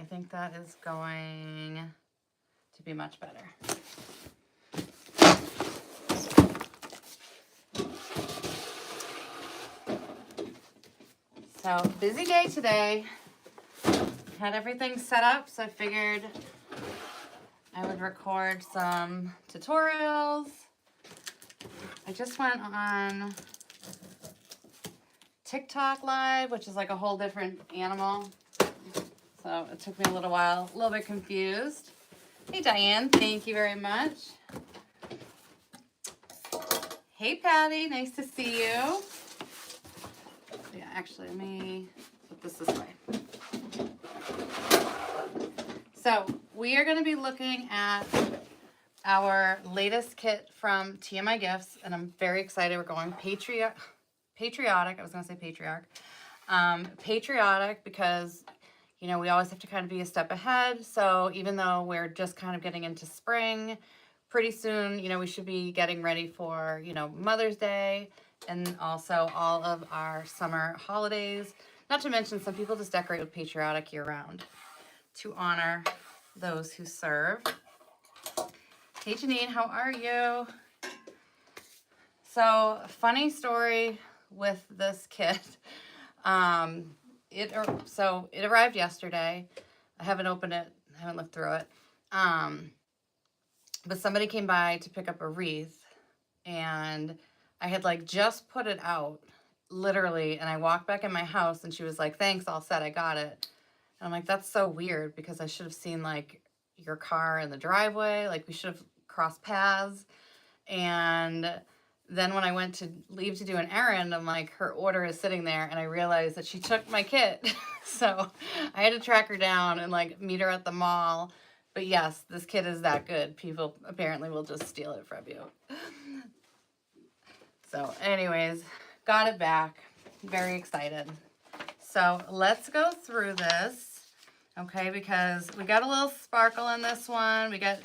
think that is going to be much better. So, busy day today. Had everything set up, so I figured I would record some tutorials. I just went on TikTok live, which is like a whole different animal. So it took me a little while, a little bit confused. Hey Diane, thank you very much. Hey Patty, nice to see you. Yeah, actually, let me put this way. So we are going to be looking at our latest kit from TMI Gifts, and I'm very excited. We're going patriotic. I was going to say patriarch. Patriotic because, you know, we always have to kind of be a step ahead. So even though we're just kind of getting into spring, pretty soon, you know, we should be getting ready for, you know, Mother's Day and also all of our summer holidays. Not to mention, some people just decorate with patriotic year round to honor those who serve. Hey Janine, how are you? So, funny story with this kit. It arrived yesterday. I haven't opened it. I haven't looked through it. But somebody came by to pick up a wreath, and I had like just put it out, literally, and I walked back in my house, and she was like, "Thanks, all set. I got it." And I'm like, "That's so weird because I should have seen like your car in the driveway. Like we should have crossed paths." And then when I went to leave to do an errand, I'm like, her order is sitting there, and I realized that she took my kit. So I had to track her down and like meet her at the mall. But yes, this kit is that good. People apparently will just steal it from you. So anyways, got it back. Very excited. So let's go through this, okay, because we got a little sparkle in this one. We got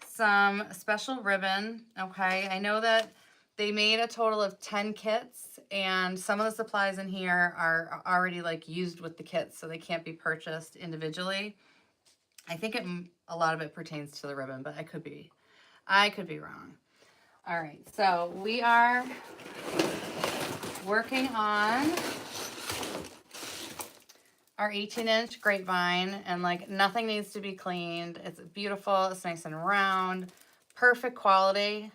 some special ribbon, okay. I know that they made a total of 10 kits, and some of the supplies in here are already like used with the kits, so they can't be purchased individually. I think a lot of it pertains to the ribbon, but I could be wrong. All right, so we are working on our 18-inch grapevine, and like nothing needs to be cleaned. It's beautiful. It's nice and round. Perfect quality.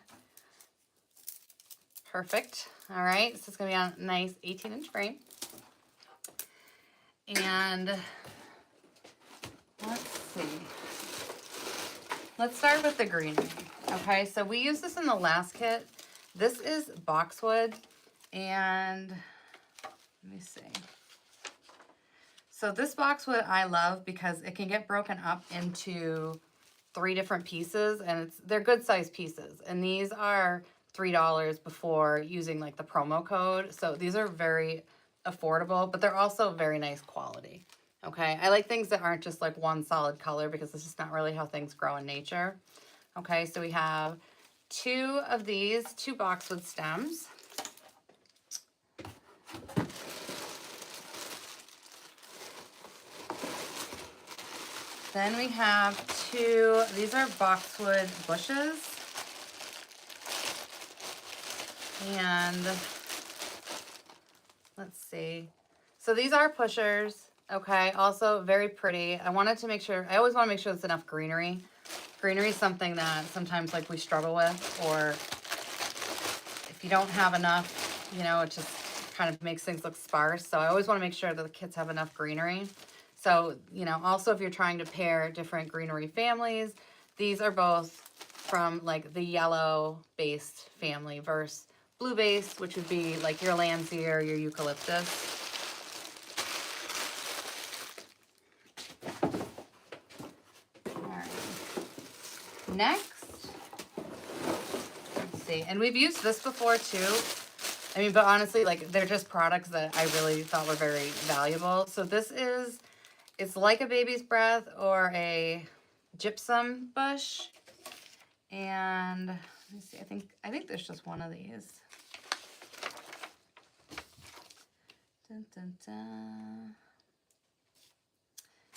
Perfect. All right, so it's going to be on a nice 18-inch frame. And let's see. Let's start with the greenery. Okay, so we used this in the last kit. This is boxwood, and let me see. So this boxwood I love because it can get broken up into 3 different pieces, and they're good sized pieces. And these are $3 before using like the promo code. So these are very affordable, but they're also very nice quality. Okay, I like things that aren't just like one solid color because this is not really how things grow in nature. Okay, so we have 2 of these, 2 boxwood stems. Then we have 2, these are boxwood bushes. And let's see. So these are pushers. Okay, also very pretty. I wanted to make sure, I always want to make sure there's enough greenery. Greenery is something that sometimes like we struggle with, or if you don't have enough, you know, it just kind of makes things look sparse. So I always want to make sure that the kits have enough greenery. So, you know, also if you're trying to pair different greenery families, these are both from like the yellow based family versus blue based, which would be like your Lansea or your eucalyptus. Next, let's see, and we've used this before too. I mean, but honestly, like they're just products that I really thought were very valuable. So this is, it's like a baby's breath or a gypsum bush. And let me see, I think there's just one of these. Dun, dun, dun.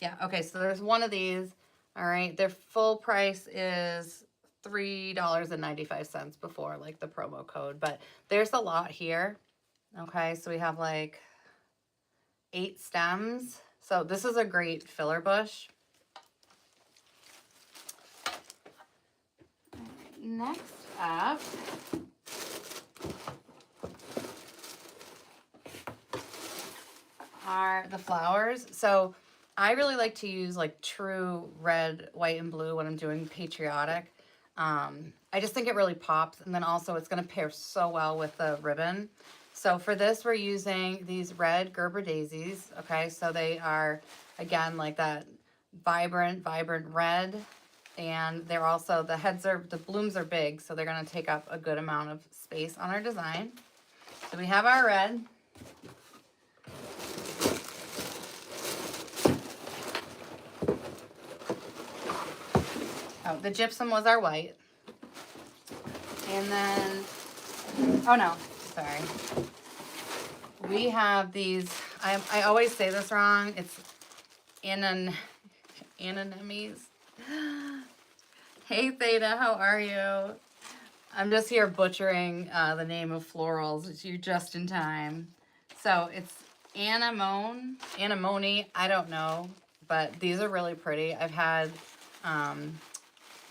Yeah, okay, so there's one of these. All right, their full price is $3.95 before like the promo code, but there's a lot here. Okay, so we have like 8 stems. So this is a great filler bush. Next up are the flowers. So I really like to use like true red, white, and blue when I'm doing patriotic. I just think it really pops, and then also it's going to pair so well with the ribbon. So for this, we're using these red Gerber daisies. Okay, so they are, again, like that vibrant red. And they're also, the blooms are big, so they're going to take up a good amount of space on our design. So we have our red. Oh, the gypsum was our white. And then, oh no, sorry. We have these, I always say this wrong. It's anemones. Hey Theta, how are you? I'm just here butchering the name of florals. You're just in time. So it's anemone, I don't know, but these are really pretty. I've had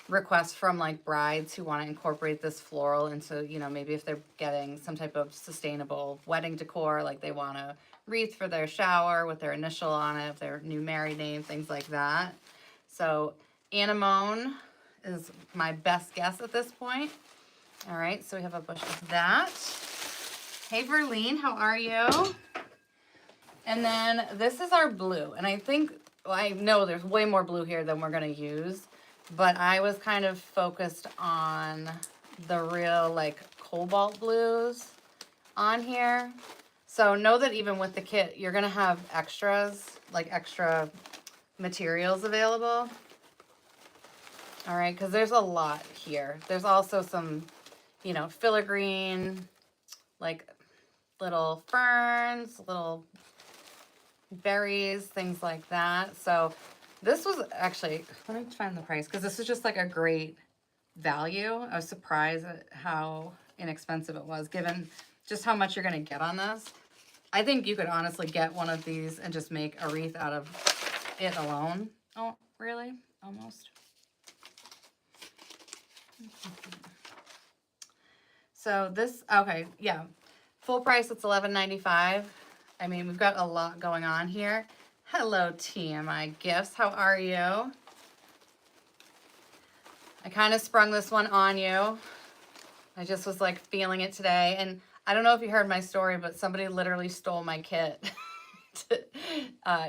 requests from like brides who want to incorporate this floral into, you know, maybe if they're getting some type of sustainable wedding decor, like they want a wreath for their shower with their initial on it, if their new married name, things like that. So anemone is my best guess at this point. All right, so we have a bush of that. Hey Verlene, how are you? And then this is our blue, and I think, well, I know there's way more blue here than we're gonna use, but I was kind of focused on the real like cobalt blues on here. So know that even with the kit, you're gonna have extras, like extra materials available. All right, because there's a lot here. There's also some, you know, filigree, like little ferns, little berries, things like that. So this was actually, let me find the price, because this is just like a great value. I was surprised at how inexpensive it was, given just how much you're going to get on this. I think you could honestly get one of these and just make a wreath out of it alone. Oh, really? Almost. So this, okay, yeah. Full price, it's $11.95. I mean, we've got a lot going on here. Hello, TMI Gifts. How are you? I kind of sprung this one on you. I just was like feeling it today. And I don't know if you heard my story, but somebody literally stole my kit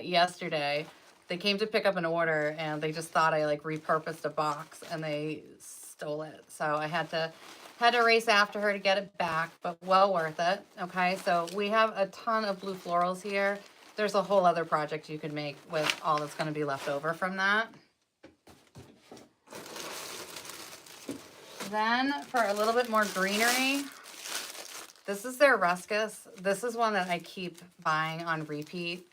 yesterday. They came to pick up an order and they just thought I like repurposed a box and they stole it. So I had to race after her to get it back, but well worth it. Okay, so we have a ton of blue florals here. There's a whole other project you could make with all that's going to be left over from that. Then for a little bit more greenery, this is their ruscus. This is one that I keep buying on repeat.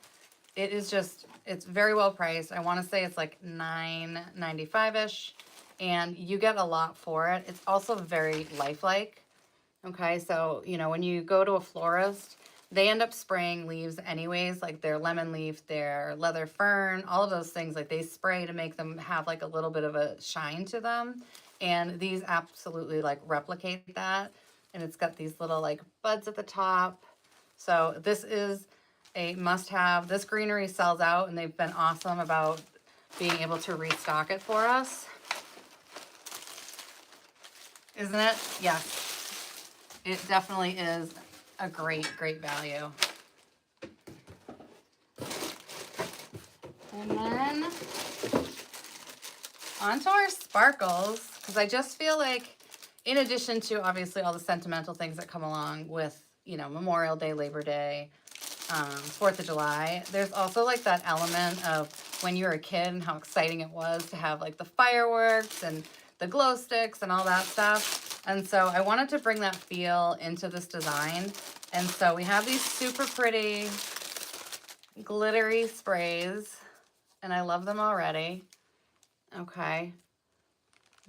It is just, it's very well priced. I want to say it's like $9.95-ish. And you get a lot for it. It's also very lifelike. Okay, so, you know, when you go to a florist, they end up spraying leaves anyways, like their lemon leaf, their leather fern, all of those things, like they spray to make them have like a little bit of a shine to them. And these absolutely like replicate that. And it's got these little like buds at the top. So this is a must-have. This greenery sells out, and they've been awesome about being able to restock it for us. Isn't it? Yes. It definitely is a great, great value. And then onto our sparkles, because I just feel like in addition to obviously all the sentimental things that come along with, you know, Memorial Day, Labor Day, 4th of July, there's also like that element of when you were a kid and how exciting it was to have like the fireworks and the glow sticks and all that stuff. And so I wanted to bring that feel into this design. And so we have these super pretty glittery sprays. and I love them already. Okay.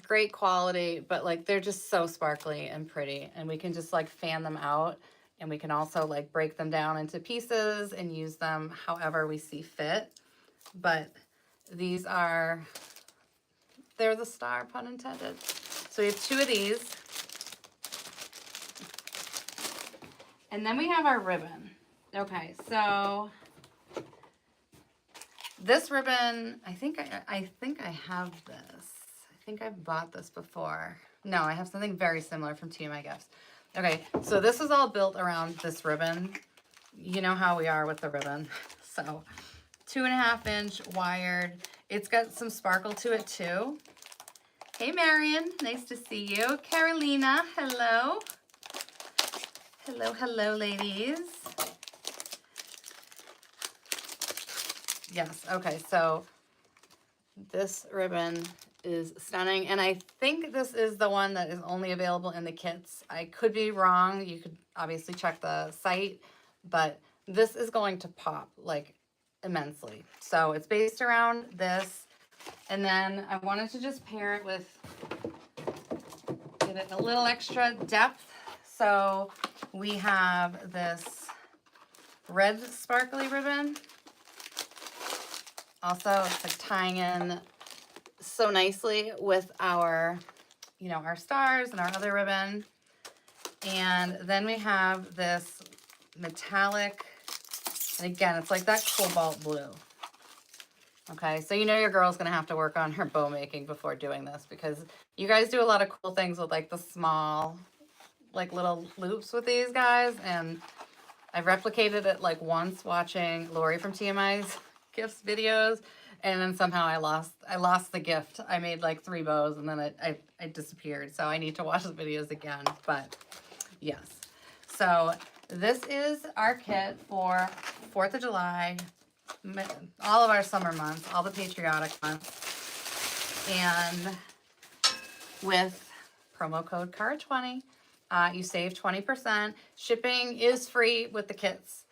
Great quality, but like they're just so sparkly and pretty, and we can just like fan them out, and we can also like break them down into pieces and use them however we see fit. But these are, they're the star, pun intended. So we have 2 of these. And then we have our ribbon. Okay, so this ribbon, I think I have this. I think I've bought this before. No, I have something very similar from TMI Gifts. Okay, so this is all built around this ribbon. You know how we are with the ribbon. So 2.5-inch wired. It's got some sparkle to it too. Hey Marion, nice to see you. Carolina, hello. Hello, hello ladies. Yes, okay, so this ribbon is stunning, and I think this is the one that is only available in the kits. I could be wrong. You could obviously check the site, but this is going to pop like immensely. So it's based around this, and then I wanted to just pair it with, give it a little extra depth. So we have this red sparkly ribbon. Also, it's like tying in so nicely with our, you know, our stars and our other ribbon. And then we have this metallic, and again, it's like that cobalt blue. Okay, so you know your girl's gonna have to work on her bow making before doing this, because you guys do a lot of cool things with like the small, like little loops with these guys, and I've replicated it like once watching Lori from TMI's Gifts videos, and then somehow I lost the gift. I made like 3 bows and then it disappeared. So I need to watch the videos again. But yes. So this is our kit for 4th of July, all of our summer months, all the patriotic months. And with promo code CAR20, you save 20%. Shipping is free with the kits.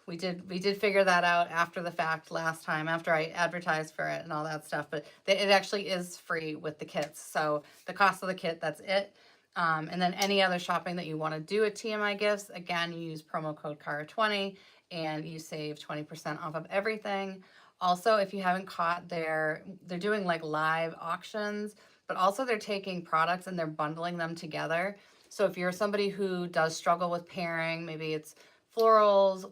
We did figure that out after the fact last time, after I advertised for it and all that stuff, but it actually is free with the kits. So the cost of the kit, that's it. And then any other shopping that you want to do at TMI Gifts, again, you use promo code CAR20 and you save 20% off of everything. Also, if you haven't caught they're doing like live auctions, but also they're taking products and they're bundling them together. So if you're somebody who does struggle with pairing, maybe it's florals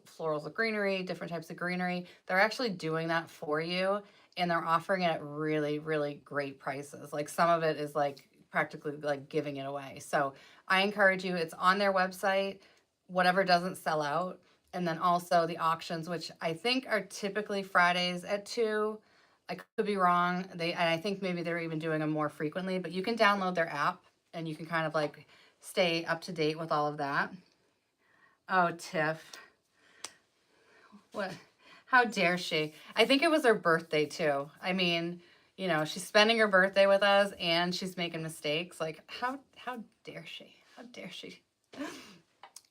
with greenery, different types of greenery, they're actually doing that for you, and they're offering it at really, really great prices. Like some of it is like practically like giving it away. So I encourage you, it's on their website, whatever doesn't sell out. And then also the auctions, which I think are typically Fridays at 2. I could be wrong. And I think maybe they're even doing them more frequently, but you can download their app and you can kind of like stay up to date with all of that. Oh, Tiff. What? How dare she? I think it was her birthday too. I mean, you know, she's spending her birthday with us and she's making mistakes. Like, how dare she? How dare she?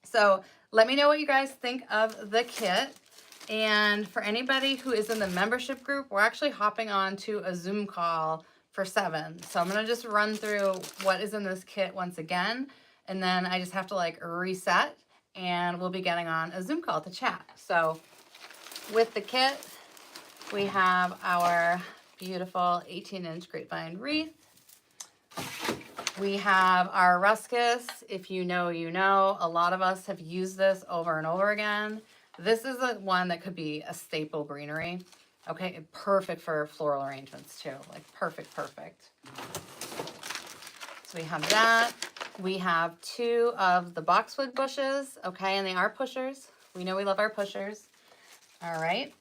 So let me know what you guys think of the kit. And for anybody who is in the membership group, we're actually hopping on to a Zoom call for 7. So I'm going to just run through what is in this kit once again. And then I just have to like reset and we'll be getting on a Zoom call to chat. So with the kit, we have our beautiful 18-inch grapevine wreath. We have our ruscus. If you know, you know. A lot of us have used this over and over again. This is one that could be a staple greenery. Okay, perfect for floral arrangements too. Like perfect. So we have that. We have 2 of the boxwood bushes. Okay, and they are pushers. We know we love our pushers. All right.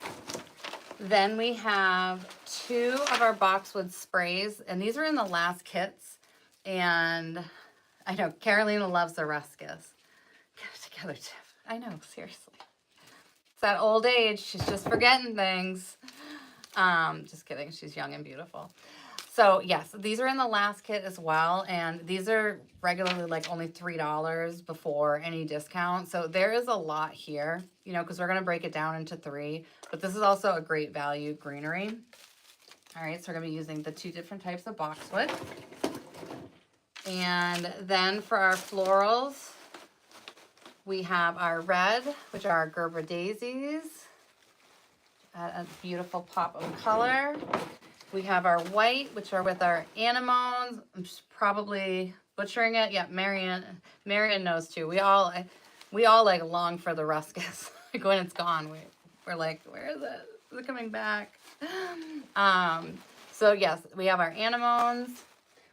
Then we have 2 of our boxwood sprays, and these are in the last kits. And I know Carolina loves the ruscus. Get it together, Tiff. I know, seriously. It's that old age. She's just forgetting things. Just kidding. She's young and beautiful. So yes, these are in the last kit as well, and these are regularly like only $3 before any discount. So there is a lot here, you know, because we're gonna break it down into 3. But this is also a great value greenery. All right, so we're gonna be using the 2 different types of boxwood. And then for our florals, we have our red, which are our Gerber daisies. A beautiful pop of color. We have our white, which are with our anemones. I'm just probably butchering it. Yeah, Marion knows too. We all like long for the ruscus. Like when it's gone, we're like, where is it? Is it coming back? So yes, we have our anemones.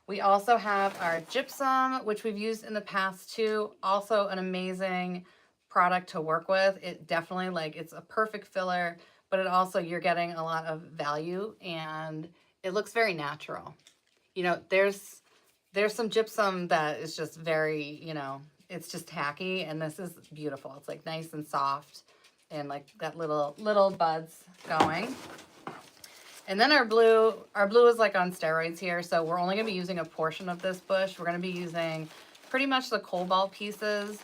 We also have our gypsum, which we've used in the past too. Also an amazing product to work with. It definitely, like, it's a perfect filler, but it also, you're getting a lot of value and it looks very natural. You know, there's some gypsum that is just very, you know, it's just tacky, and this is beautiful. It's like nice and soft and like got little buds going. And then our blue is like on steroids here, so we're only gonna be using a portion of this bush. We're gonna be using pretty much the cobalt pieces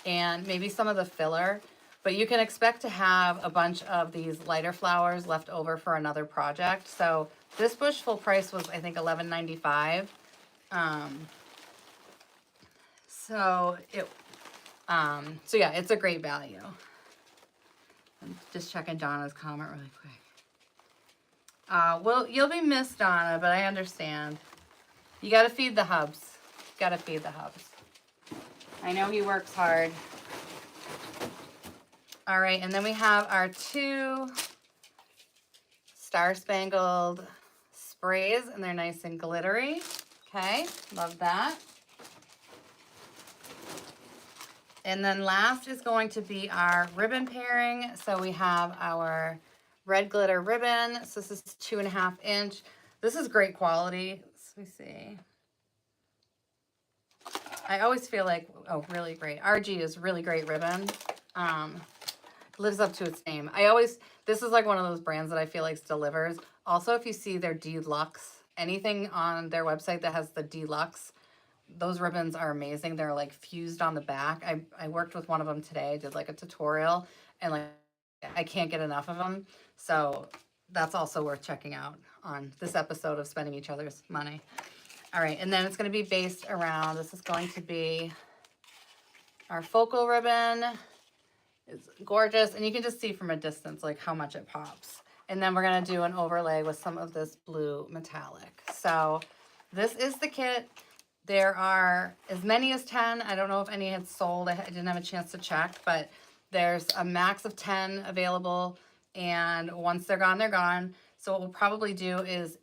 and maybe some of the filler, but you can expect to have a bunch of these lighter flowers left over for another project. So this bush full price was, I think, $11.95. So yeah, it's a great value. I'm just checking Donna's comment really quick. Well, you'll be missed, Donna, but I understand. You got to feed the hubs. Got to feed the hubs. I know he works hard. All right, and then we have our 2 Star Spangled sprays, and they're nice and glittery. Okay, love that. And then last is going to be our ribbon pairing. So we have our red glitter ribbon. So this is 2.5 inch. This is great quality. Let me see. I always feel like, oh, really great. RG is really great ribbon. Lives up to its name. This is like one of those brands that I feel like delivers. Also, if you see their deluxe, anything on their website that has the deluxe, those ribbons are amazing. They're like fused on the back. I worked with one of them today. I did like a tutorial, and like I can't get enough of them. So that's also worth checking out on this episode of Spending Each Other's Money. All right, and then it's going to be based around, this is going to be our focal ribbon. It's gorgeous, and you can just see from a distance like how much it pops. And then we're going to do an overlay with some of this blue metallic. So this is the kit. There are as many as 10. I don't know if any had sold. I didn't have a chance to check, but there's a max of 10 available, and once they're gone, they're gone. So what we'll probably do is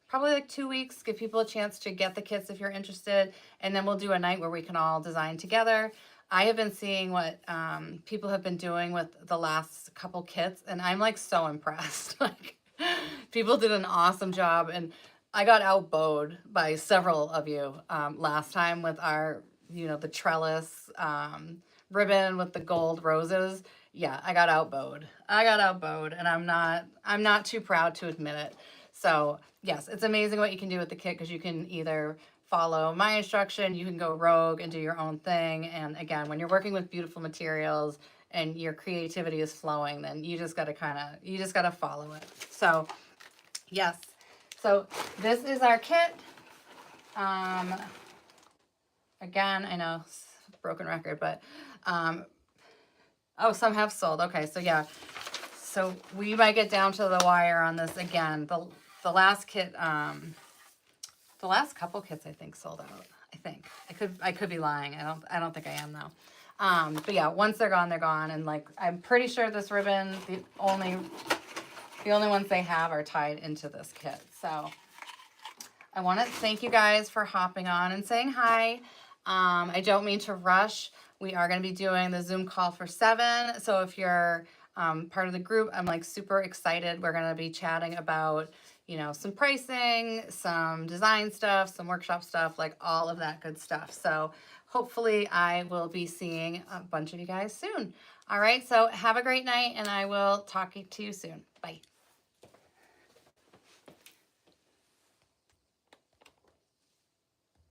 probably like 2 weeks, give people a chance to get the kits if you're interested, and then we'll do a night where we can all design together. I have been seeing what people have been doing with the last couple kits, and I'm like so impressed. Like, people did an awesome job, and I got outbowed by several of you last time with our, you know, the trellis ribbon with the gold roses. Yeah, I got outbowed. And I'm not too proud to admit it. So yes, it's amazing what you can do with the kit, because you can either follow my instruction, you can go rogue and do your own thing. And again, when you're working with beautiful materials and your creativity is flowing, then you just got to follow it. So yes. So this is our kit. Again, I know, broken record, but oh, some have sold. Okay, so yeah. So we might get down to the wire on this again. The last kit, the last couple kits I think sold out. I think. I could be lying. I don't think I am though. But yeah, once they're gone, they're gone. And like, I'm pretty sure this ribbon, the only ones they have are tied into this kit. So I want to thank you guys for hopping on and saying hi. I don't mean to rush. We are going to be doing the Zoom call for 7. So if you're part of the group, I'm like super excited. We're going to be chatting about, you know, some pricing, some design stuff, some workshop stuff, like all of that good stuff. So hopefully I will be seeing a bunch of you guys soon. All right. So have a great night, and I will talk to you soon. Bye.